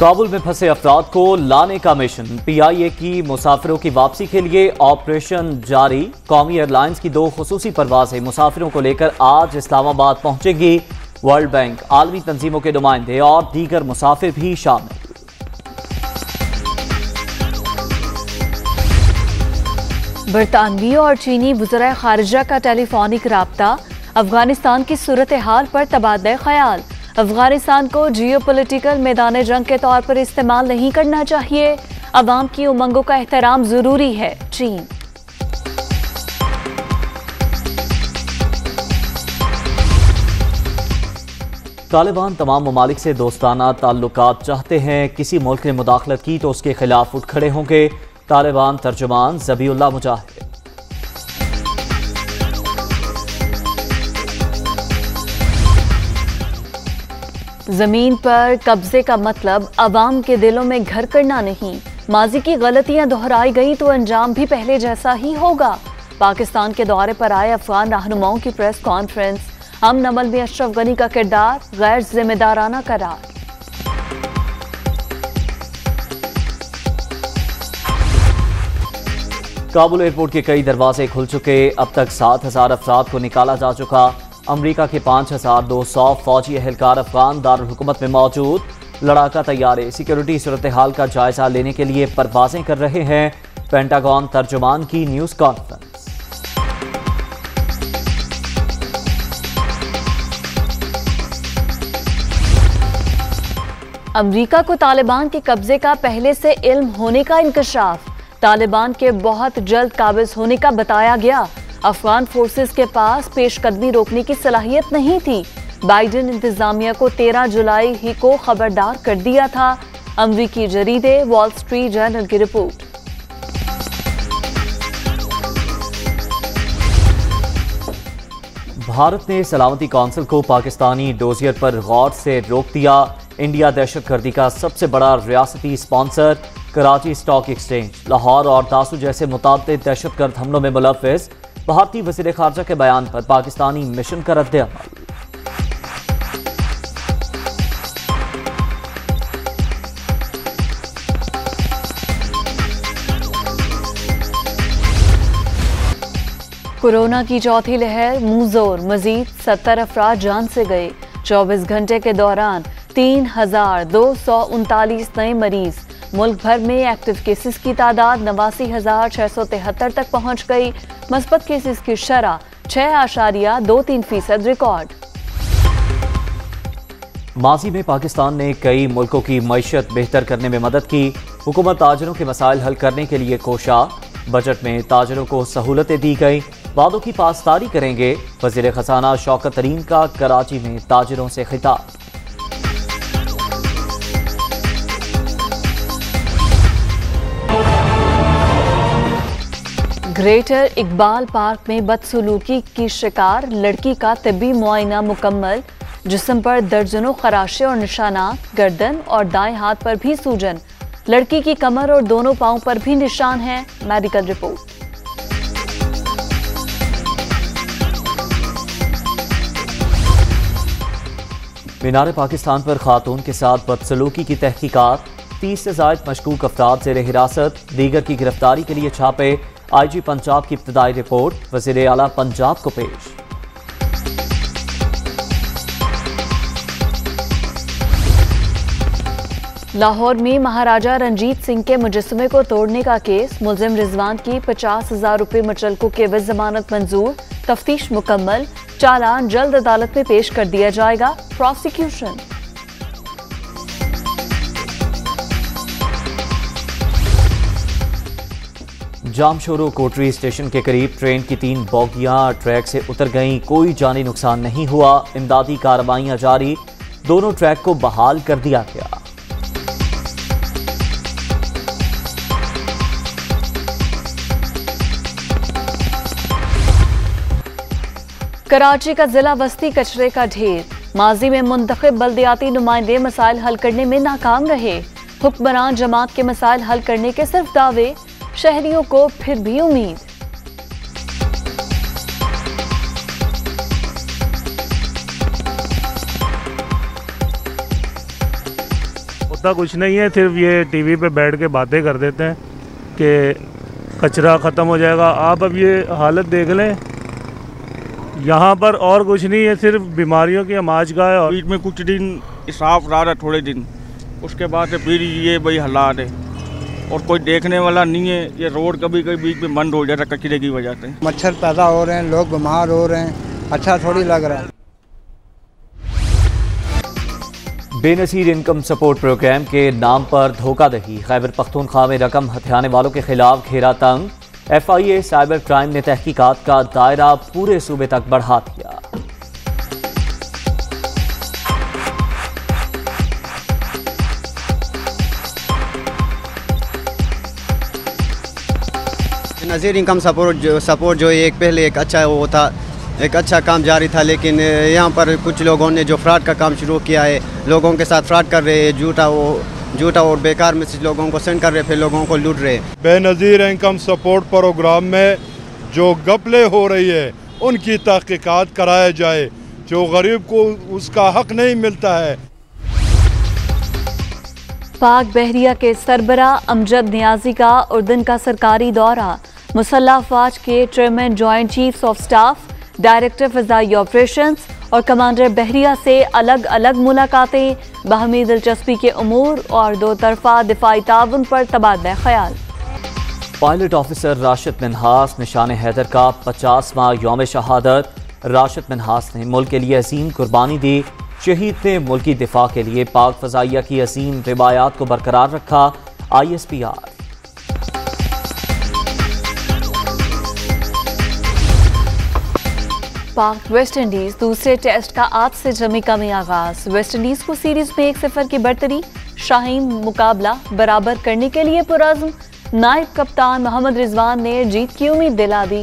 काबुल में फंसे अफराद को लाने का मिशन। PIA की मुसाफिरों की वापसी के लिए ऑपरेशन जारी। कौमी एयरलाइंस की 2 खुसूसी परवाजें मुसाफिरों को लेकर आज इस्लामाबाद पहुंचेगी। वर्ल्ड बैंक, आलमी तंजीमों के नुमाइंदे और दीगर मुसाफिर भी शामिल। बरतानवी और चीनी वज़राए खारिजा का टेलीफोनिक राब्ता। अफगानिस्तान की सूरत हाल पर तबादला ख्याल। अफगानिस्तान को जियोपॉलिटिकल मैदान जंग के तौर पर इस्तेमाल नहीं करना चाहिए। अवाम की उमंगों का एहतराम जरूरी है। चीन। तालिबान तमाम ममालिक से दोस्ताना ताल्लुकात चाहते हैं। किसी मुल्क ने मुदाखलत की तो उसके खिलाफ उठ खड़े होंगे। तालिबान तर्जुमान ज़बीउल्लाह मुजाहिद। जमीन पर कब्जे का मतलब अवाम के दिलों में घर करना नहीं। माजी की गलतियां दोहराई गई तो अंजाम भी पहले जैसा ही होगा। पाकिस्तान के दौरे पर आए अफगान रहनुमाओं की प्रेस कॉन्फ्रेंस। अमन अमल में अशरफ गनी का किरदार, गैर जिम्मेदाराना करार। काबुल एयरपोर्ट के कई दरवाजे खुल चुके। अब तक 7,000 अफराद को निकाला जा चुका। अमरीका के 5,200 फौजी एहलकार अफगान दारुल हुकूमत में मौजूद। लड़ाका तैयारे सिक्योरिटी सूरत हाल का जायजा लेने के लिए परवाजें कर रहे हैं। पेंटागन तर्जुमान की न्यूज कॉन्फ्रेंस। अमरीका को तालिबान के कब्जे का पहले से इल्म होने का इंकशाफ। तालिबान के बहुत जल्द काबिज होने का बताया गया। अफगान फोर्सेस के पास पेशकदमी रोकने की सलाहियत नहीं थी। बाइडेन इंतजामिया को 13 जुलाई ही को खबरदार कर दिया था। अमरीकी जरीदे वॉल स्ट्रीट जर्नल की रिपोर्ट। भारत ने सलामती कौंसिल को पाकिस्तानी डोजियर पर गौर से रोक दिया। इंडिया दहशतगर्दी का सबसे बड़ा रियासती sponsor. Karachi stock exchange, Lahore और दासू जैसे मुताबिक दहशतगर्द हमलों में मुलव्विस। भारतीय वज़ीर ख़ारजा के बयान पर पाकिस्तानी मिशन का रद्द-ए-अमल। कोरोना की चौथी लहर मुंहजोर। मजीद 70 अफराद जान से गए। 24 घंटे के दौरान 3,239 नए मरीज। मुल्क भर में एक्टिव केसेस की तादाद 89,673 तक पहुंच गई। मस्बत केसेस की शरह 6.23% रिकॉर्ड। माजी में पाकिस्तान ने कई मुल्कों की मईशत बेहतर करने में मदद की। हुकूमत ताजरों के मसाइल हल करने के लिए कोशा। बजट में ताजरों को सहूलतें दी गई। वादों की पासदारी करेंगे। वज़ीर खजाना शौकत तरीन का कराची में ताजरों से खिताब। ग्रेटर इकबाल पार्क में बदसलूकी की शिकार लड़की का तिब्बी मुआयना मुकम्मल। जिस्म पर दर्जनों खराशे और निशानात। गर्दन और दाएं हाथ पर भी सूजन। लड़की की कमर और दोनों पांव पर भी निशान हैं। Medical report. मीनार पाकिस्तान पर खातून के साथ बदसलूकी की तहकीकात। 30 से ज़ायद मशकूक अफराद ज़ेर हिरासत। दीगर की गिरफ्तारी के लिए छापे। IG पंजाब की इब्तदाई रिपोर्ट वज़ीर आला पंजाब को पेश। लाहौर में महाराजा रंजीत सिंह के मुजस्समे को तोड़ने का केस। मुलजिम रिजवान की 50,000 रुपये मुचलकों के एवज जमानत मंजूर। तफ्तीश मुकम्मल। चालान जल्द अदालत में पेश कर दिया जाएगा। प्रोसिक्यूशन। जामशोरो कोटरी स्टेशन के करीब ट्रेन की 3 बोगियां ट्रैक से उतर गईं। कोई जानी नुकसान नहीं हुआ। इमदादी कार्रवाइयां जारी। दोनों ट्रैक को बहाल कर दिया गया। कराची का जिला वस्ती कचरे का ढेर। माजी में मुंतखब बल्दियाती नुमाइंदे मसाइल हल करने में नाकाम रहे। हुक्मरान जमात के मसाइल हल करने के सिर्फ दावे। शहरियों को फिर भी उम्मीद। होता कुछ नहीं है, सिर्फ ये टीवी पे बैठ के बातें कर देते हैं कि कचरा ख़त्म हो जाएगा। आप अब ये हालत देख लें, यहाँ पर और कुछ नहीं है, सिर्फ बीमारियों की हमाजगाह है। बीच में कुछ दिन साफ रहा है, थोड़े दिन, उसके बाद से फिर ये वही हालात है और कोई देखने वाला नहीं है। ये रोड कभी कभी बीच में बंद हो जाता है कचरे की वजह से। मच्छर पैदा हो रहे हैं, लोग बीमार हो रहे हैं, अच्छा थोड़ी लग रहा है। बेनसीर इनकम सपोर्ट प्रोग्राम के नाम पर धोखाधड़ी, खैबर पख्तूनख्वा में रकम हथियाने वालों के खिलाफ घेरा तंग। FIA साइबर क्राइम ने तहकीकात का दायरा पूरे सूबे तक बढ़ा दिया। नज़ीर इनकम सपोर्ट जो एक पहले एक अच्छा काम जारी था, लेकिन यहाँ पर कुछ लोगों ने जो फ्रॉड का काम शुरू किया है, लोगों के साथ फ्रॉड कर रहे हैं, झूठा और बेकार मैसेज लोगों को सेंड कर रहे, फिर लोगों को लूट रहे। बेनज़ीर इनकम सपोर्ट प्रोग्राम में जो घपले हो रही है उनकी तहकीकात कराया जाए, जो गरीब को उसका हक नहीं मिलता है। पाक बहरिया के सरबरा अमजद नियाजी का उर्दन का सरकारी दौरा, मुसल्लह अफवाज के chairman joint chiefs of staff, director फ़िज़ाई ऑपरेशंस और कमांडर बहरिया से अलग अलग मुलाकातें, बाहमी दिलचस्पी के उमूर और दो तरफा दिफाई ताउन पर तबादला ख्याल। पायलट ऑफिसर राशिद मिन्हास निशान हैदर का 50वां यौम शहादत। राशिद मिन्हास ने मुल्क के लिए अजीम कुर्बानी दी। शहीद ने मुल्की दिफा के लिए पाक फ़ज़ाइया की अजीम रिवायात को बरकरार रखा। ISPR। पाक वेस्ट इंडीज दूसरे टेस्ट का आज से जमैका में आगाज। वेस्ट इंडीज को सीरीज में 1-0 की बढ़तरी, शाहीन मुकाबला बराबर करने के लिए पुरअज़्म। नायब कप्तान मोहम्मद रिजवान ने जीत की उम्मीद दिला दी।